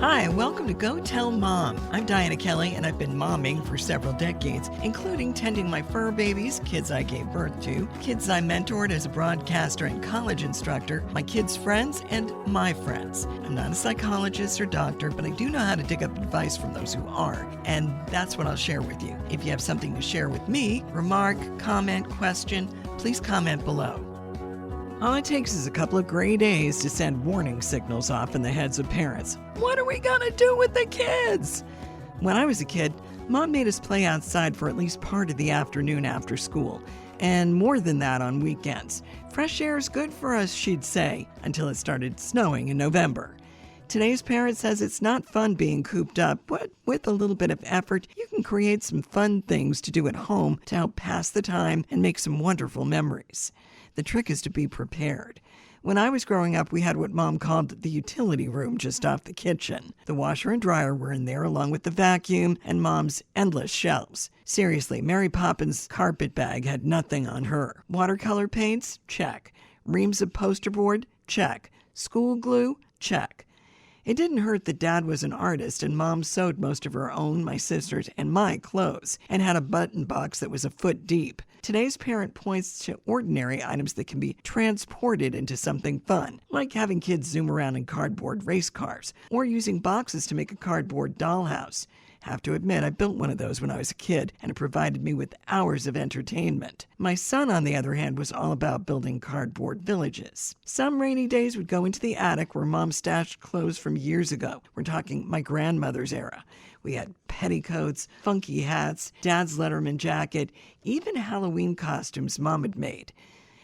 Hi, welcome to Go Tell Mom. I'm Dianna Kelly, and I've been momming for several decades, including tending my fur babies, kids I gave birth to, kids I mentored as a broadcaster and college instructor, my kids' friends, and my friends. I'm not a psychologist or doctor, but I do know how to dig up advice from those who are, and that's what I'll share with you. If you have something to share with me, remark, comment, question, please comment below. All it takes is a couple of gray days to send warning signals off in the heads of parents. What are we gonna do with the kids? When I was a kid, Mom made us play outside for at least part of the afternoon after school, and more than that on weekends. Fresh air is good for us, she'd say, until it started snowing in November. Today's parent says it's not fun being cooped up, but with a little bit of effort, you can create some fun things to do at home to help pass the time and make some wonderful memories. The trick is to be prepared. When I was growing up, we had what Mom called the utility room just off the kitchen. The washer and dryer were in there, along with the vacuum and Mom's endless shelves. Seriously, Mary Poppins' carpet bag had nothing on her. Watercolor paints? Check. Reams of poster board? Check. School glue? Check. It didn't hurt that Dad was an artist and Mom sewed most of her own, my sister's, and my clothes, and had a button box that was a foot deep. Today's parent points to ordinary items that can be transported into something fun, like having kids zoom around in cardboard race cars, or using boxes to make a cardboard dollhouse. Have to admit, I built one of those when I was a kid, and it provided me with hours of entertainment. My son, on the other hand, was all about building cardboard villages. Some rainy days would go into the attic where Mom stashed clothes from years ago. We're talking my grandmother's era. We had petticoats, funky hats, Dad's Letterman jacket, even Halloween costumes Mom had made.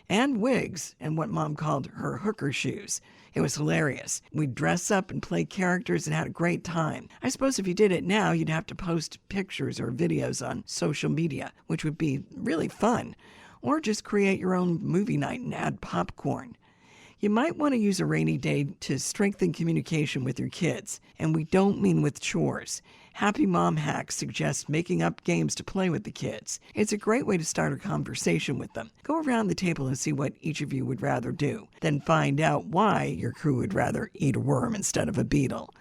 And wigs, and what Mom called her hooker shoes. It was hilarious. We'd dress up and play characters and had a great time. I suppose if you did it now, you'd have to post pictures or videos on social media, which would be really fun. Or just create your own movie night and add popcorn. You might want to use a rainy day to strengthen communication with your kids, and we don't mean with chores. Happy Mom Hacks suggests making up games to play with the kids. It's a great way to start a conversation with them. Go around the table and see what each of you would rather do. Then find out why your crew would rather eat a worm instead of a beetle.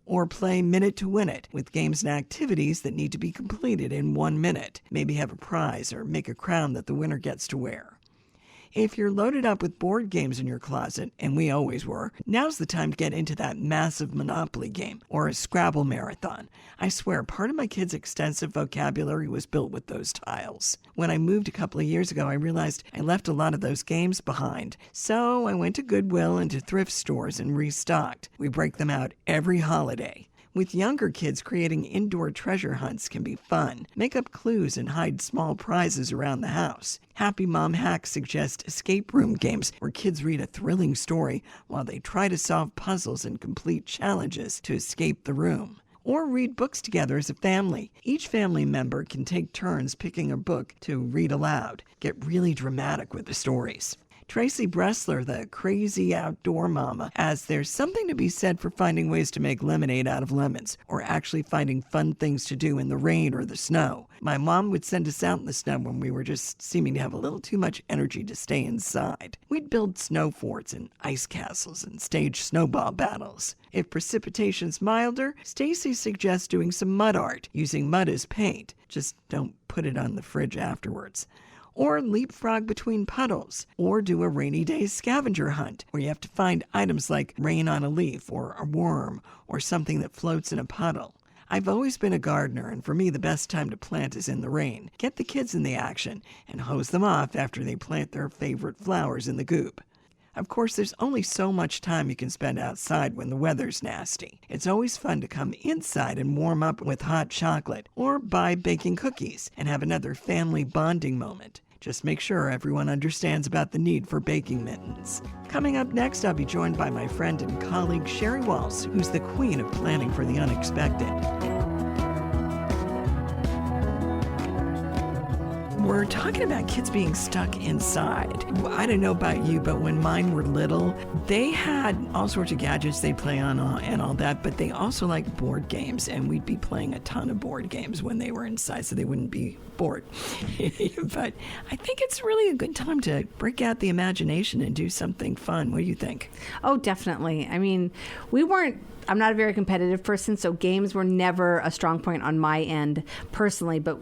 Or play Minute to Win It with games and activities that need to be completed in 1 minute. Maybe have a prize or make a crown that the winner gets to wear. If you're loaded up with board games in your closet, and we always were, now's the time to get into that massive Monopoly game or a Scrabble marathon. I swear, part of my kids' extensive vocabulary was built with those tiles. When I moved a couple of years ago, I realized I left a lot of those games behind. So I went to Goodwill and to thrift stores and restocked. We break them out every holiday. With younger kids, creating indoor treasure hunts can be fun. Make up clues and hide small prizes around the house. Happy Mom Hacks suggest escape room games where kids read a thrilling story while they try to solve puzzles and complete challenges to escape the room. Or read books together as a family. Each family member can take turns picking a book to read aloud. Get really dramatic with the stories. Tracy Bressler, the crazy outdoor mama, adds there's something to be said for finding ways to make lemonade out of lemons, or actually finding fun things to do in the rain or the snow. My mom would send us out in the snow when we were just seeming to have a little too much energy to stay inside. We'd build snow forts and ice castles and stage snowball battles. If precipitation's milder, Stacy suggests doing some mud art, using mud as paint. Just don't put it on the fridge afterwards. Or leapfrog between puddles, or do a rainy day scavenger hunt, where you have to find items like rain on a leaf, or a worm, or something that floats in a puddle. I've always been a gardener, and for me the best time to plant is in the rain. Get the kids in the action, and hose them off after they plant their favorite flowers in the goop. Of course, there's only so much time you can spend outside when the weather's nasty. It's always fun to come inside and warm up with hot chocolate, or buy baking cookies and have another family bonding moment. Just make sure everyone understands about the need for baking mittens. Coming up next, I'll be joined by my friend and colleague Sheri Waltz, who's the queen of planning for the unexpected. we're talking about kids being stuck inside. I don't know about you, but when mine were little, they had all sorts of gadgets they play on and all that, but they also liked board games, and we'd be playing a ton of board games when they were inside so they wouldn't be bored. But I think it's really a good time to break out the imagination and do something fun. What do you think? Oh, definitely. I mean, I'm not a very competitive person, so games were never a strong point on my end personally, but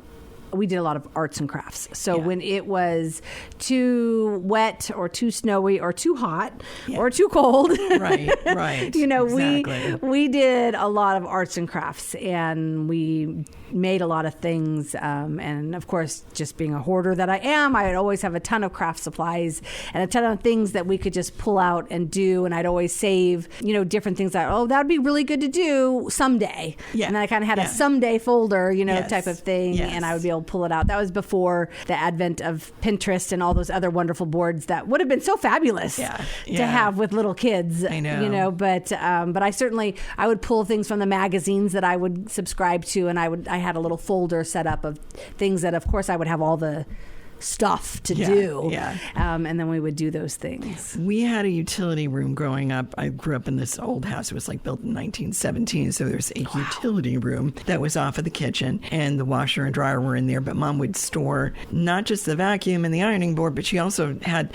we did a lot of arts and crafts. So when it was too wet or too snowy or too hot or too cold, right. Exactly. we did a lot of arts and crafts, and we made a lot of things. And of course, just being a hoarder that I am, I would always have a ton of craft supplies and a ton of things that we could just pull out and do. And I'd always save, different things that would be really good to do someday. Yeah. And then I kind of had a someday folder, type of thing. Yes. And I would be able to pull it out. That was before the advent of Pinterest and all those other wonderful boards that would have been so fabulous to have with little kids. I know. But I would pull things from the magazines that I would subscribe to, and I had a little folder set up of things that, of course, I would have all the stuff to do. And then we would do those things. We had a utility room growing up. I grew up in this old house. It was built in 1917. So there's a utility room that was off of the kitchen, and the washer and dryer were in there. But Mom would store not just the vacuum and the ironing board, but she also had,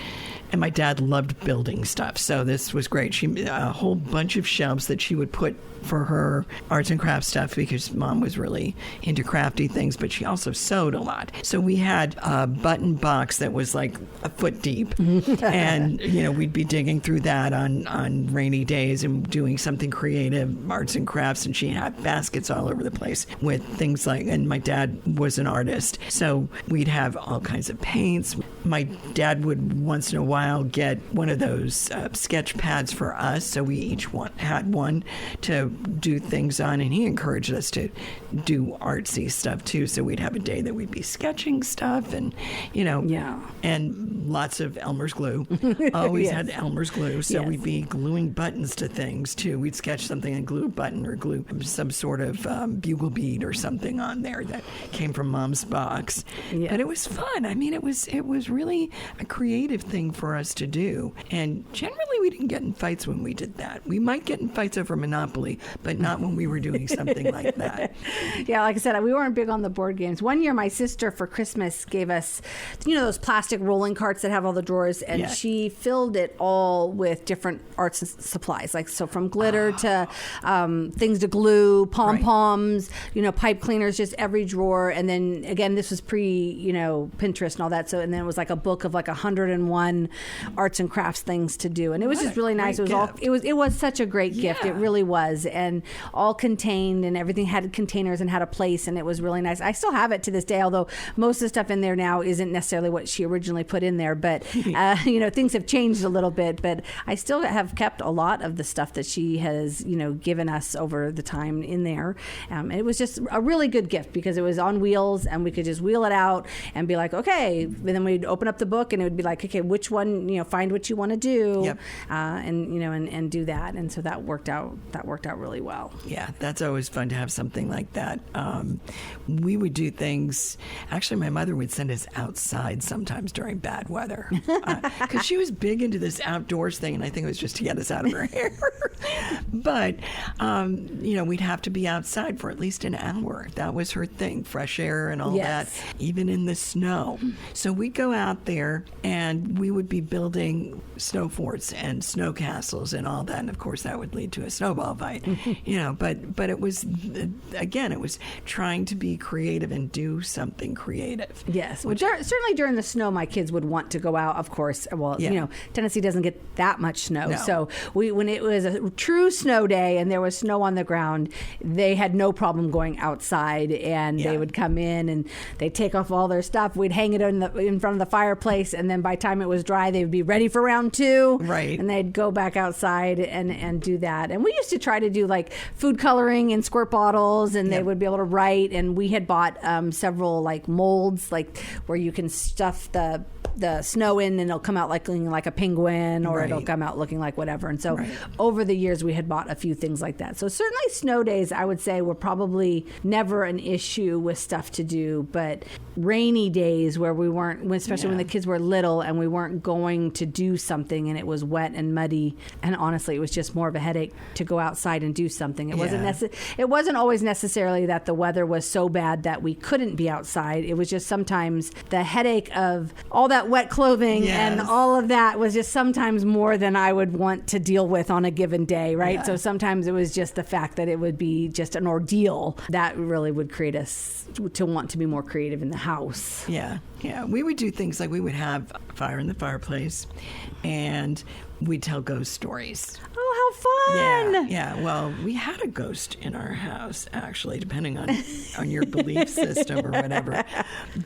and my dad loved building stuff. So this was great. She a whole bunch of shelves that she would put for her arts and crafts stuff, because Mom was really into crafty things, but she also sewed a lot. So we had a button box that was like a foot deep. And, we'd be digging through that on rainy days and doing something creative, arts and crafts. And she had baskets all over the place with things and my dad was an artist. So we'd have all kinds of paints. My dad would once in a while get one of those sketch pads for us. So we each had one to do things on, and he encouraged us to do artsy stuff too. So we'd have a day that we'd be sketching stuff, and and lots of Elmer's glue. Always had Elmer's glue. So we'd be gluing buttons to things too. We'd sketch something and glue a button or glue some sort of bugle bead or something on there that came from Mom's box. But it was fun. I mean, it was really a creative thing for us to do. And generally we didn't get in fights when we did that. We might get in fights over Monopoly, but not when we were doing something like that. Yeah, like I said, we weren't big on the board games. One year my sister for Christmas gave us, those plastic rolling carts that have all the drawers, and she filled it all with different arts and supplies, so from glitter to things to glue, pom-poms, pipe cleaners, just every drawer. And then again, this was Pinterest and all that. So, and then it was like a book of 101 arts and crafts things to do. And it was just really nice. It was such a great gift. It really was. And all contained, and everything had containers and had a place, and it was really nice. I still have it to this day, although most of the stuff in there now isn't necessarily what she originally put in there. But, things have changed a little bit, but I still have kept a lot of the stuff that she has, given us over the time in there. It was just a really good gift because it was on wheels, and we could just wheel it out and be like, okay. And then we'd open up the book, and it would be like, okay, which one, find what you want to do, and do that. And so that worked out really well. Yeah, that's always fun to have something like that. We would do things. Actually, my mother would send us outside sometimes during bad weather because she was big into this outdoors thing, and I think it was just to get us out of her hair. But, we'd have to be outside for at least an hour. That was her thing, fresh air and all that, even in the snow. So we'd go out there, and we would be building snow forts and snow castles and all that. And, of course, that would lead to a snowball fight. But it was, again, it was trying to be creative and do something creative. Yes. Well, certainly during the snow, my kids would want to go out, of course. Well, Tennessee doesn't get that much snow. No. So when it was a true snow day and there was snow on the ground, they had no problem going outside, and they would come in and they'd take off all their stuff. We'd hang it in front of the fireplace, and then by the time it was dry, they would be ready for round two. Right. And they'd go back outside and do that. And we used to try to do food coloring in squirt bottles, and they would be able to write. And we had bought several molds where you can stuff the the snow in, and it'll come out looking like a penguin, or it'll come out looking like whatever. And so over the years, we had bought a few things like that. So certainly snow days, I would say, were probably never an issue with stuff to do. But rainy days where we weren't, especially when the kids were little and we weren't going to do something and it was wet and muddy, and honestly, it was just more of a headache to go outside and do something. It wasn't always necessarily that the weather was so bad that we couldn't be outside. It was just sometimes the headache of all that wet clothing and all of that was just sometimes more than I would want to deal with on a given day, right? So sometimes it was just the fact that it would be just an ordeal that really would create us to want to be more creative in the house. Yeah. We would do things like we would have fire in the fireplace, and we'd tell ghost stories. Oh, how fun! Yeah. Well, we had a ghost in our house, actually, depending on your belief system or whatever.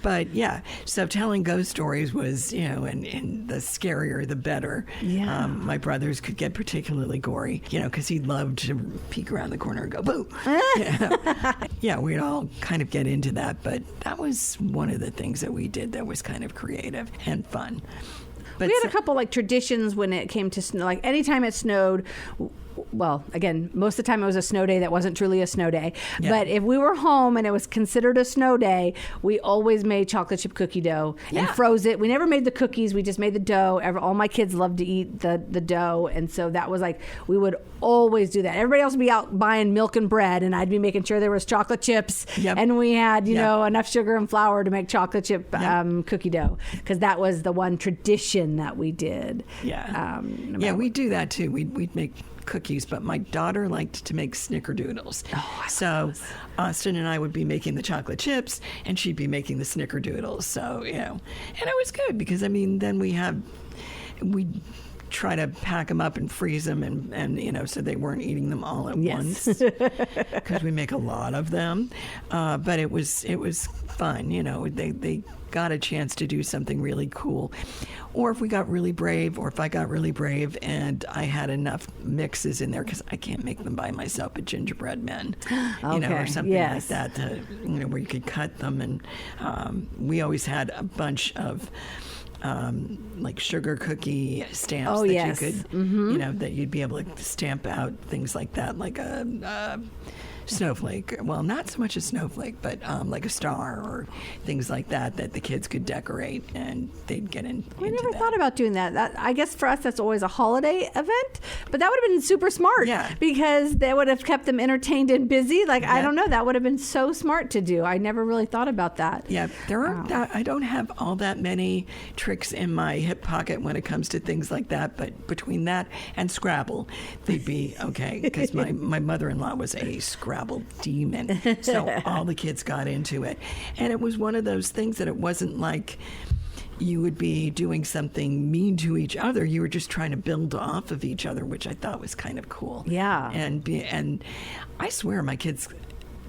But yeah, so telling ghost stories was, and the scarier the better. Yeah. My brothers could get particularly gory, because he loved to peek around the corner and go boo. Yeah, we'd all kind of get into that, but that was one of the things that we did that was kind of creative and fun. But we had a couple like traditions when it came to snow. Like anytime it snowed, well, again, most of the time it was a snow day that wasn't truly a snow day. Yeah. But if we were home and it was considered a snow day, we always made chocolate chip cookie dough and froze it. We never made the cookies. We just made the dough. All my kids loved to eat the dough. And so that was like, we would always do that. Everybody else would be out buying milk and bread, and I'd be making sure there was chocolate chips. Yep. And we had, enough sugar and flour to make chocolate chip cookie dough, because that was the one tradition that we did. Yeah. We do that too. We'd make cookies, but my daughter liked to make snickerdoodles. So Austin and I would be making the chocolate chips and she'd be making the snickerdoodles. So, and it was good because, then we try to pack them up and freeze them and so they weren't eating them all at once, because we make a lot of them. But it was fun. They got a chance to do something really cool. Or if we got really brave, or if I got really brave and I had enough mixes in there, because I can't make them by myself, but gingerbread men, or something like that, where you could cut them. And we always had a bunch of like sugar cookie stamps that you could, that you'd be able to stamp out things like that, like a snowflake. Well, not so much a snowflake, but like a star or things like that the kids could decorate, and they'd get into We never thought about doing that. I guess for us that's always a holiday event, but that would have been super smart, because that would have kept them entertained and busy. I don't know, that would have been so smart to do. I never really thought about that. Yeah, I don't have all that many tricks in my hip pocket when it comes to things like that, but between that and Scrabble, they'd be okay, because my mother-in-law was a Scrabble demon, so all the kids got into it. And it was one of those things that it wasn't like you would be doing something mean to each other. You were just trying to build off of each other, which I thought was kind of cool. Yeah. And I swear my kids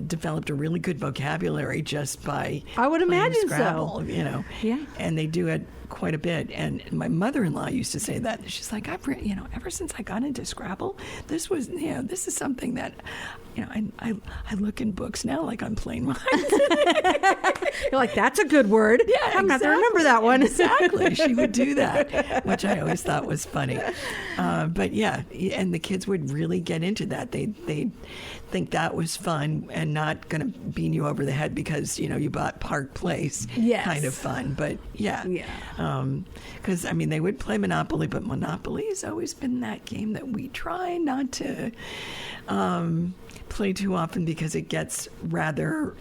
developed a really good vocabulary just by I would imagine Scrabble, so. Yeah. And they do it quite a bit. And my mother-in-law used to say that. She's like, ever since I got into Scrabble, this is something that, I look in books now like I'm playing mine. You're like, that's a good word. Yeah, I'm going to remember that one. Exactly. She would do that, which I always thought was funny. But yeah, and the kids would really get into that. They'd think that was fun and not going to beat you over the head because, you bought Park Place. Yes. Kind of fun. But yeah. Because, they would play Monopoly, but Monopoly has always been that game that we try not to play too often, because it gets rather,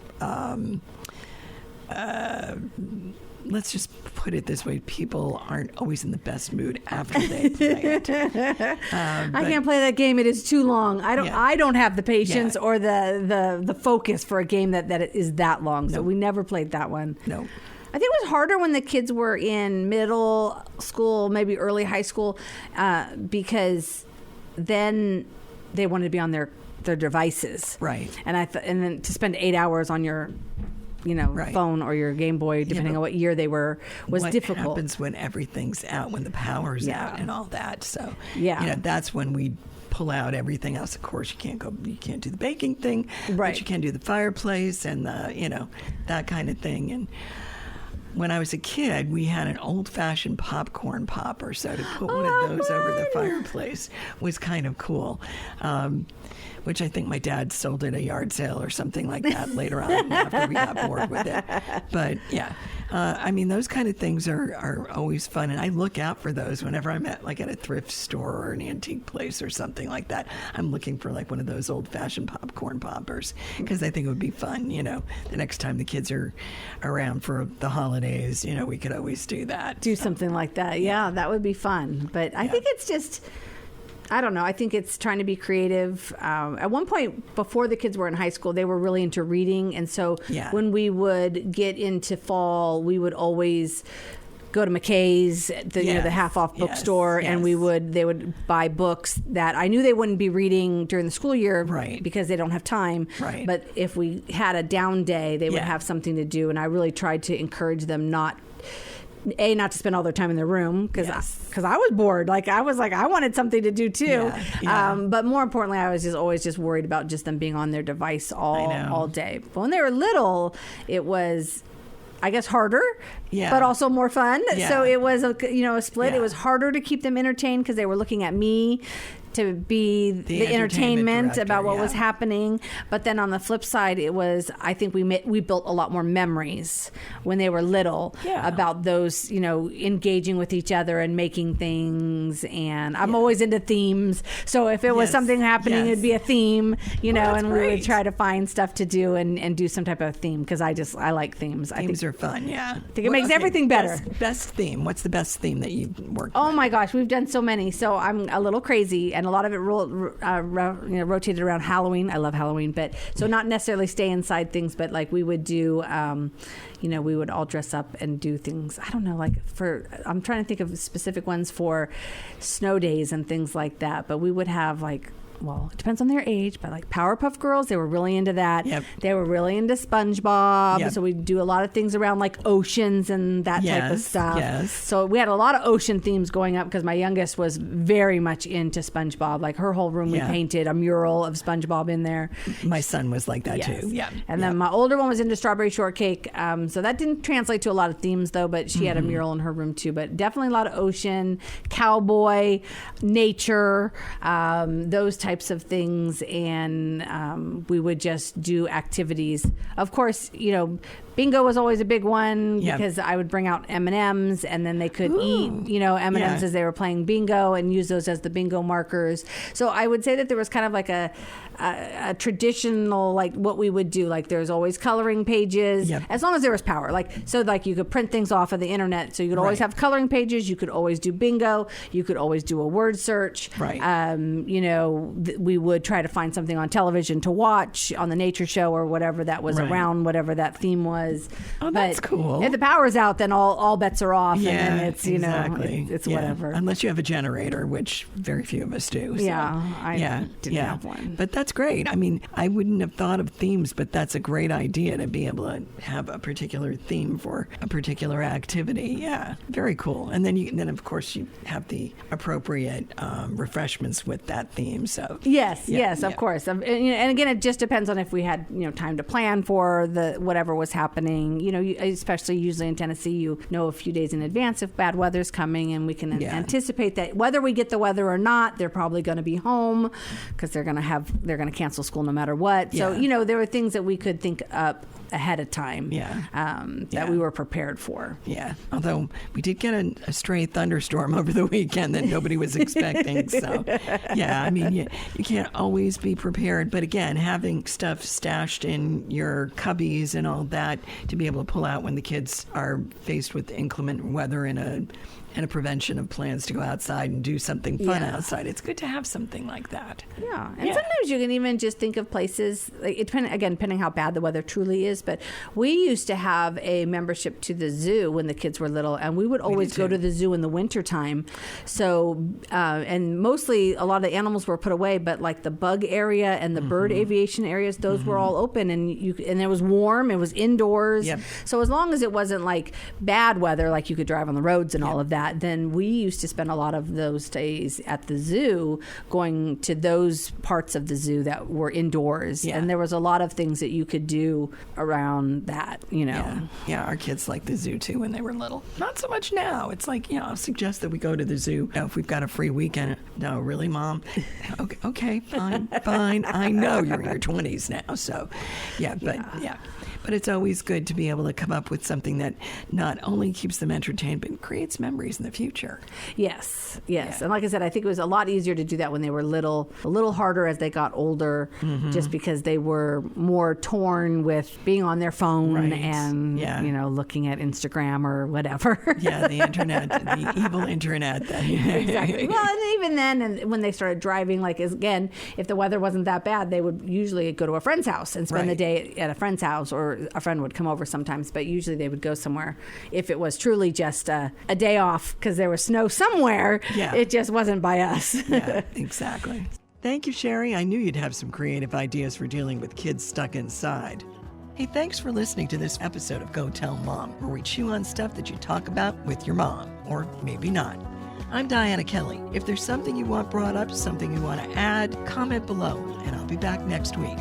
let's just put it this way, people aren't always in the best mood after they play it. I can't play that game. It is too long. I don't have the patience or the focus for a game that is that long. So we never played that one. No. I think it was harder when the kids were in middle school, maybe early high school, because then they wanted to be on their devices. Right. And and then to spend 8 hours on your phone or your Game Boy, depending on what year they were, was difficult. What happens when everything's out, when the power's out and all that? So, that's when we pull out everything else. Of course, you can't do the baking thing, right? But you can do the fireplace and the, that kind of thing. And when I was a kid, we had an old-fashioned popcorn popper, so to put one of those over the fireplace was kind of cool. Which I think my dad sold at a yard sale or something like that later on after we got bored with it. But yeah, I mean, those kind of things are always fun. And I look out for those whenever I'm at a thrift store or an antique place or something like that. I'm looking for one of those old fashioned popcorn poppers because I think it would be fun. The next time the kids are around for the holidays, we could always do that. Do something like that. Yeah, that would be fun. But I think it's just, I don't know. I think it's trying to be creative. At one point, before the kids were in high school, they were really into reading. And so when we would get into fall, we would always go to McKay's, the half-off bookstore, and they would buy books that I knew they wouldn't be reading during the school year because they don't have time. Right. But if we had a down day, they would have something to do. And I really tried to encourage them not to spend all their time in their room because I was bored. I wanted something to do too. But more importantly, I was always worried about just them being on their device all day. But when they were little, it was, I guess, harder, but also more fun. So it was a split. It was harder to keep them entertained because they were looking at me to be the entertainment director, about what was happening. But then on the flip side, it was, I think we built a lot more memories when they were little about those, engaging with each other and making things. And I'm always into themes. So if it was something happening, it'd be a theme, and we would try to find stuff to do and do some type of theme because I like themes. Themes are fun, I think it makes everything better. Best theme. What's the best theme that you've worked with? Oh my gosh, we've done so many. So I'm a little crazy. And a lot of it rotated around Halloween. I love Halloween, but so not necessarily stay inside things, but we would do, we would all dress up and do things. I don't know, I'm trying to think of specific ones for snow days and things like that. But we would have well, it depends on their age, but Powerpuff Girls, they were really into that. Yep. They were really into SpongeBob. Yep. So we do a lot of things around oceans and that type of stuff. Yes. So we had a lot of ocean themes going up because my youngest was very much into SpongeBob. Her whole room, we painted a mural of SpongeBob in there. My son was like that too. Yeah. And then my older one was into Strawberry Shortcake. So that didn't translate to a lot of themes though, but she had a mural in her room too. But definitely a lot of ocean, cowboy, nature, those types of things, and we would just do activities. Of course, bingo was always a big one because I would bring out M&Ms and then they could eat, M&Ms as they were playing bingo and use those as the bingo markers. So I would say that there was kind of a traditional, what we would do. There's always coloring pages as long as there was power. You could print things off of the internet. So you could always have coloring pages. You could always do bingo. You could always do a word search. Right. We would try to find something on television to watch on the nature show or whatever that was around whatever that theme was. Oh, that's cool. If the power's out, then all bets are off. And then it's, it's whatever. Unless you have a generator, which very few of us do. So. I didn't have one. But that's great. I mean, I wouldn't have thought of themes, but that's a great idea to be able to have a particular theme for a particular activity. Yeah, very cool. And then of course, you have the appropriate refreshments with that theme. So yes, of course. And again, it just depends on if we had time to plan for whatever was happening. Especially usually in Tennessee, a few days in advance if bad weather's coming, and we can anticipate that whether we get the weather or not, they're probably going to be home because they're going to cancel school no matter what. So there were things that we could think up ahead of time that we were prepared for. Yeah, although we did get a stray thunderstorm over the weekend that nobody was expecting. So, I mean, you can't always be prepared. But again, having stuff stashed in your cubbies and all that to be able to pull out when the kids are faced with inclement weather and a prevention of plans to go outside and do something fun outside. It's good to have something like that. Yeah. And sometimes you can even just think of places, depending how bad the weather truly is, but we used to have a membership to the zoo when the kids were little, and we would always go to the zoo in the wintertime. So, and mostly a lot of the animals were put away, but the bug area and the bird aviation areas, those were all open, and it was warm, it was indoors. Yep. So as long as it wasn't bad weather, you could drive on the roads and all of that, that, then we used to spend a lot of those days at the zoo going to those parts of the zoo that were indoors. Yeah. And there was a lot of things that you could do around that, Yeah, our kids liked the zoo too when they were little. Not so much now. It's like, I'll suggest that we go to the zoo if we've got a free weekend. No, really, Mom? Okay, fine. I know you're in your 20s now, so yeah. But it's always good to be able to come up with something that not only keeps them entertained, but creates memories in the future. Yes. Yeah. And like I said, I think it was a lot easier to do that when they were little, a little harder as they got older, just because they were more torn with being on their phone and, looking at Instagram or whatever. Yeah, the internet, the evil internet. Exactly. Well, and even then, and when they started driving, again, if the weather wasn't that bad, they would usually go to a friend's house and spend the day at a friend's house, or a friend would come over sometimes, but usually they would go somewhere if it was truly just a day off because there was snow somewhere. Yeah. It just wasn't by us. Yeah, exactly. Thank you, Sheri. I knew you'd have some creative ideas for dealing with kids stuck inside. Hey, thanks for listening to this episode of Go Tell Mom, where we chew on stuff that you talk about with your mom, or maybe not. I'm Dianna Kelly. If there's something you want brought up, something you want to add, comment below, and I'll be back next week.